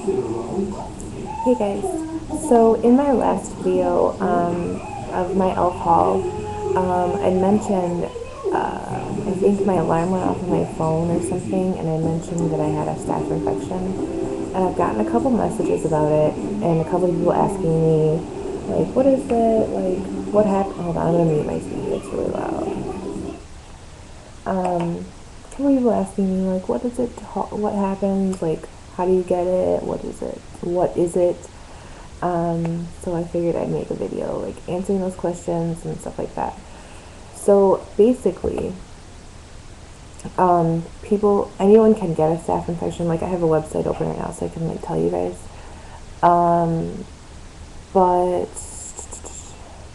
Hey guys, so in my last video of my elf haul, I mentioned, I think my alarm went off on my phone or something, and I mentioned that I had a staph infection. And I've gotten a couple messages about it, and a couple people asking me, like, what is it? Like, what happened? Hold on, I'm gonna mute my TV, it's really loud. A couple people asking me, like, what is it? What happens? Like, how do you get it? What is it? What is it? So I figured I'd make a video like answering those questions and stuff like that. So basically, anyone can get a staph infection. Like I have a website open right now, so I can like tell you guys. But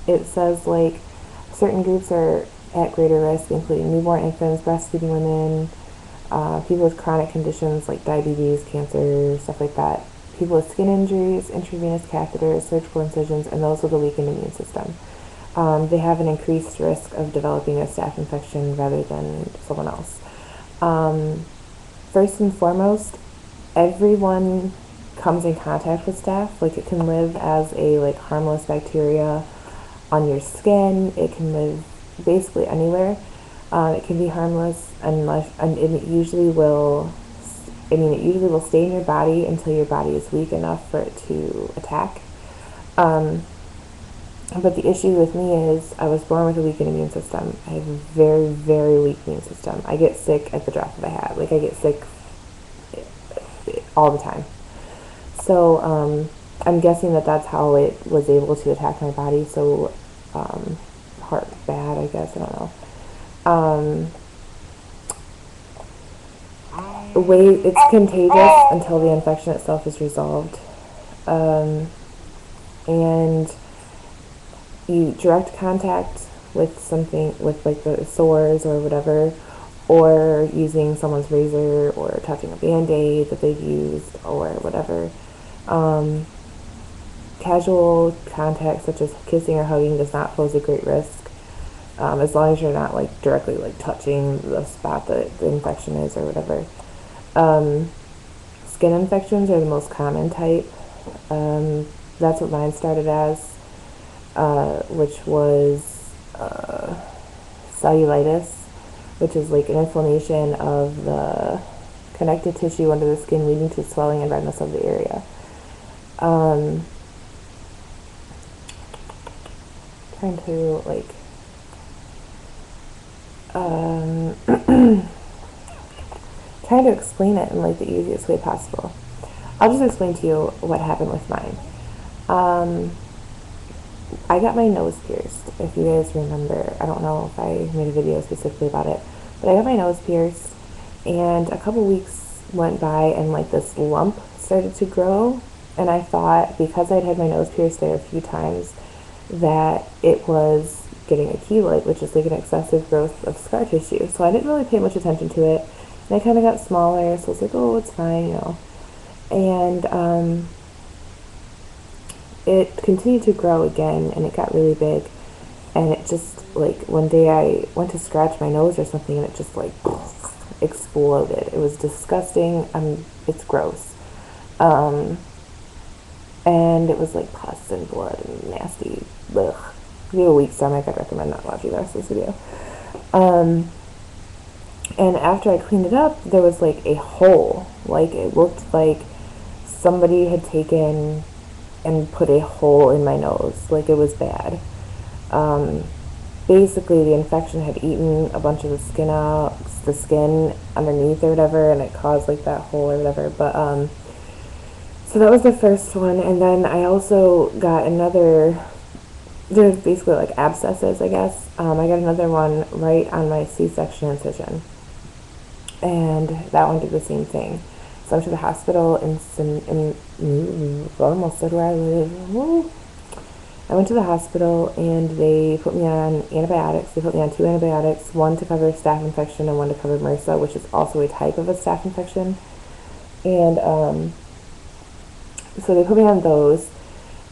it says like certain groups are at greater risk, including newborn infants, breastfeeding women, people with chronic conditions like diabetes, cancer, stuff like that, people with skin injuries, intravenous catheters, surgical incisions, and those with a weakened immune system. They have an increased risk of developing a staph infection rather than someone else. First and foremost, everyone comes in contact with staph. Like it can live as a like harmless bacteria on your skin. It can live basically anywhere. It can be harmless unless, and it usually will. It usually will stay in your body until your body is weak enough for it to attack. But the issue with me is I was born with a weakened immune system. I have a very, very weak immune system. I get sick at the drop of a hat. Like I get sick all the time. So I'm guessing that that's how it was able to attack my body so bad, I guess. I don't know. It's contagious until the infection itself is resolved. And you direct contact with something, with like the sores or whatever, or using someone's razor or touching a band-aid that they've used or whatever. Casual contact such as kissing or hugging does not pose a great risk, as long as you're not like directly like touching the spot that the infection is or whatever. Skin infections are the most common type. That's what mine started as, which was cellulitis, which is like an inflammation of the connective tissue under the skin leading to swelling and redness of the area. Trying to like trying to explain it in like the easiest way possible. I'll just explain to you what happened with mine. I got my nose pierced, if you guys remember. I don't know if I made a video specifically about it, but I got my nose pierced, and a couple weeks went by and like this lump started to grow, and I thought because I'd had my nose pierced there a few times that it was getting a keloid, which is like an excessive growth of scar tissue. So I didn't really pay much attention to it, and I kind of got smaller, so I was like, oh, it's fine, you know. And it continued to grow again, and it got really big, and it just like one day I went to scratch my nose or something, and it just like exploded. It was disgusting. It's gross. And it was like pus and blood and nasty. Ugh. If you have a weak stomach, I'd recommend not watching the rest of this video. And after I cleaned it up, there was like a hole. Like it looked like somebody had taken and put a hole in my nose. Like it was bad. Basically the infection had eaten a bunch of the skin out, the skin underneath or whatever, and it caused like that hole or whatever. But so that was the first one, and then I also got another, there's basically like abscesses, I guess. I got another one right on my C-section incision, and that one did the same thing. So I went to the hospital almost said where I live. Woo. I went to the hospital, and they put me on antibiotics. They put me on 2 antibiotics, one to cover staph infection and one to cover MRSA, which is also a type of a staph infection. And so they put me on those,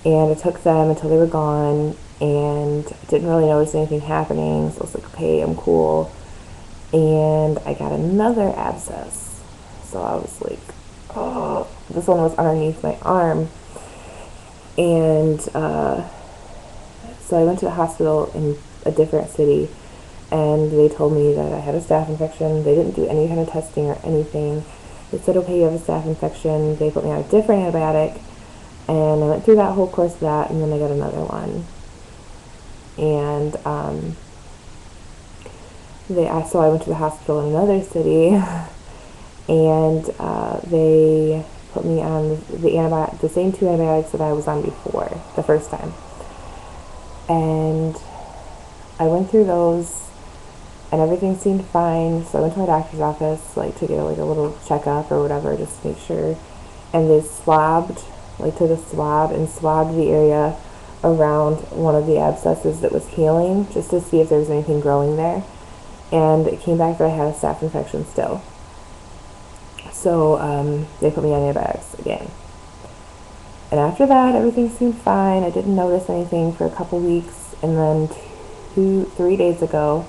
and I took them until they were gone, and didn't really notice anything happening, so I was like, okay, I'm cool. And I got another abscess, so I was like, oh, this one was underneath my arm. And so I went to the hospital in a different city, and they told me that I had a staph infection. They didn't do any kind of testing or anything. They said, okay, you have a staph infection. They put me on a different antibiotic, and I went through that whole course of that, and then I got another one. And so I went to the hospital in another city, and they put me on the same 2 antibiotics that I was on before, the first time. And I went through those, and everything seemed fine. So I went to my doctor's office, like, to get like a little checkup or whatever, just to make sure. And they took a swab and swabbed the area around one of the abscesses that was healing, just to see if there was anything growing there. And it came back that I had a staph infection still. So they put me on antibiotics again. And after that, everything seemed fine. I didn't notice anything for a couple weeks, and then 3 days ago,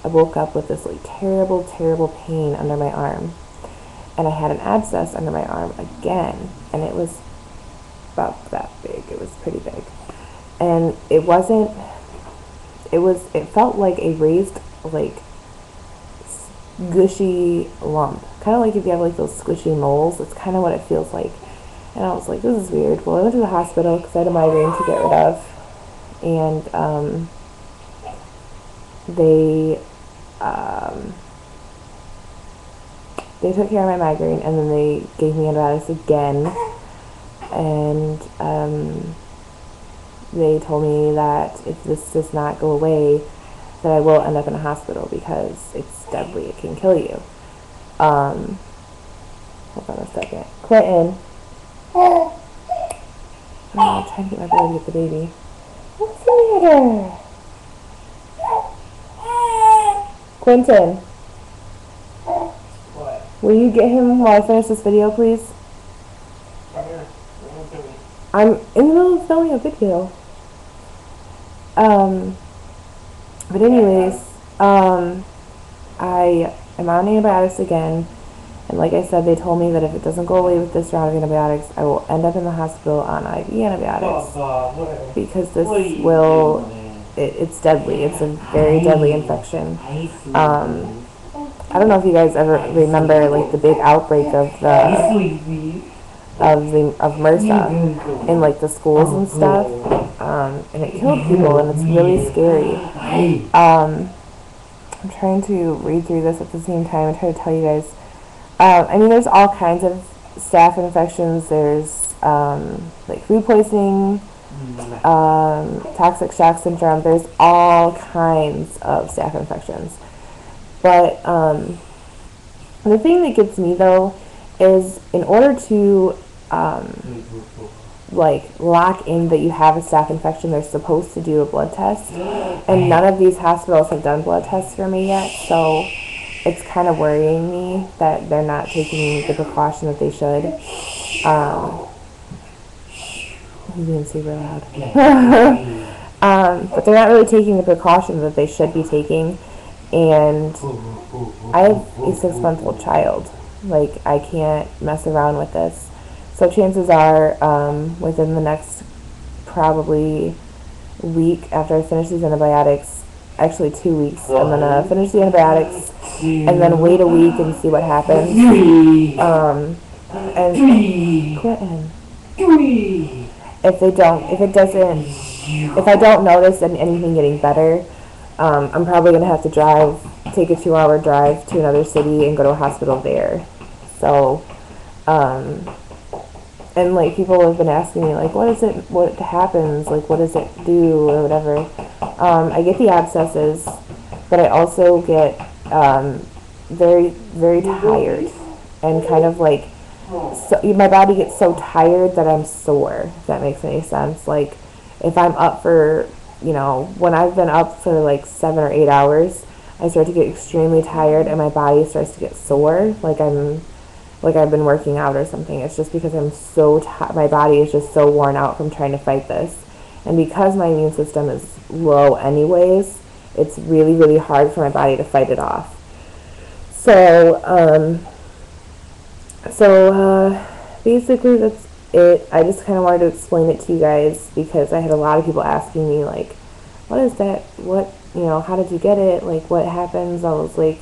I woke up with this like terrible, terrible pain under my arm. And I had an abscess under my arm again, and it was about that big. It was pretty big. And it felt like a raised, like, gushy lump. Kind of like if you have like those squishy moles, that's kind of what it feels like. And I was like, this is weird. Well, I went to the hospital because I had a migraine to get rid of. And they took care of my migraine, and then they gave me antibiotics again. And they told me that if this does not go away, that I will end up in a hospital because it's deadly. It can kill you. Hold on a second. Quentin. I'm trying to get my brother to get the baby. What's the matter? Quentin. What? Will you get him while I finish this video, please? I'm in the middle of filming a video. But anyways, I am on antibiotics again, and like I said, they told me that if it doesn't go away with this round of antibiotics, I will end up in the hospital on IV antibiotics, because this it's deadly. It's a very deadly infection. I don't know if you guys ever remember like the big outbreak of MRSA in like the schools and stuff, and it killed people, and it's really scary. I'm trying to read through this at the same time and try to tell you guys. I mean, there's all kinds of staph infections. There's like food poisoning, toxic shock syndrome. There's all kinds of staph infections. But the thing that gets me though is, in order to like lock in that you have a staph infection, they're supposed to do a blood test, and none of these hospitals have done blood tests for me yet, so it's kind of worrying me that they're not taking the precaution that they should. He's being super loud. But they're not really taking the precautions that they should be taking, and I have a 6-month-old child. Like, I can't mess around with this. So chances are, within the next probably week after I finish these antibiotics, actually 2 weeks, I'm going to finish the antibiotics and then wait a week and see what happens. And Quentin, if I don't notice anything getting better, I'm probably going to have to take a 2-hour drive to another city and go to a hospital there. So, and like people have been asking me like, what happens, like what does it do or whatever. I get the abscesses, but I also get very, very tired, and kind of like, so my body gets so tired that I'm sore, if that makes any sense. Like if I'm up for, when I've been up for like 7 or 8 hours, I start to get extremely tired and my body starts to get sore, like I've been working out or something. It's just because I'm so tired. My body is just so worn out from trying to fight this. And because my immune system is low anyways, it's really, really hard for my body to fight it off. So basically that's it. I just kind of wanted to explain it to you guys because I had a lot of people asking me like, what is that? What, how did you get it? Like, what happens? I was like,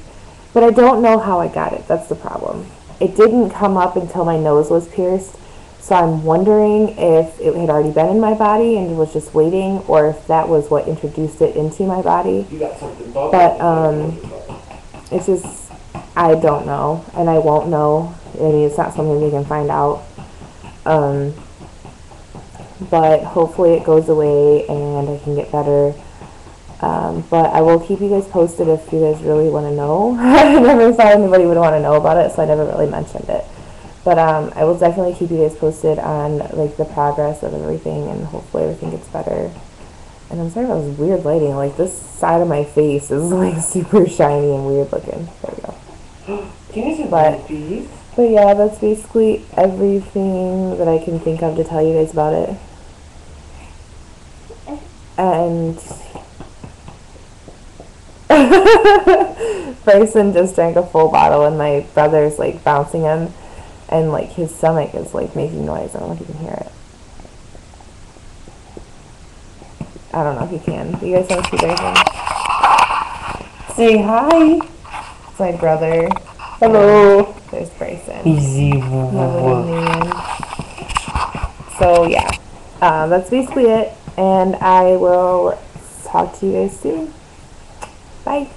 but I don't know how I got it. That's the problem. It didn't come up until my nose was pierced. So I'm wondering if it had already been in my body and was just waiting, or if that was what introduced it into my body. But it's just, I don't know, and I won't know. I mean, it's not something they can find out. But hopefully it goes away and I can get better. But I will keep you guys posted if you guys really want to know. I never thought anybody would want to know about it, so I never really mentioned it. But I will definitely keep you guys posted on like the progress of everything, and hopefully everything gets better. And I'm sorry about this weird lighting. Like, this side of my face is like super shiny and weird looking. There we go. But yeah, that's basically everything that I can think of to tell you guys about it. And Bryson just drank a full bottle, and my brother's like bouncing him, and like his stomach is like making noise. I don't know if you can hear it. I don't know if you can. You guys want to see Bryson? Say hi. It's my brother. Hello. There's Bryson. Easy. So yeah, that's basically it, and I will talk to you guys soon. Bye.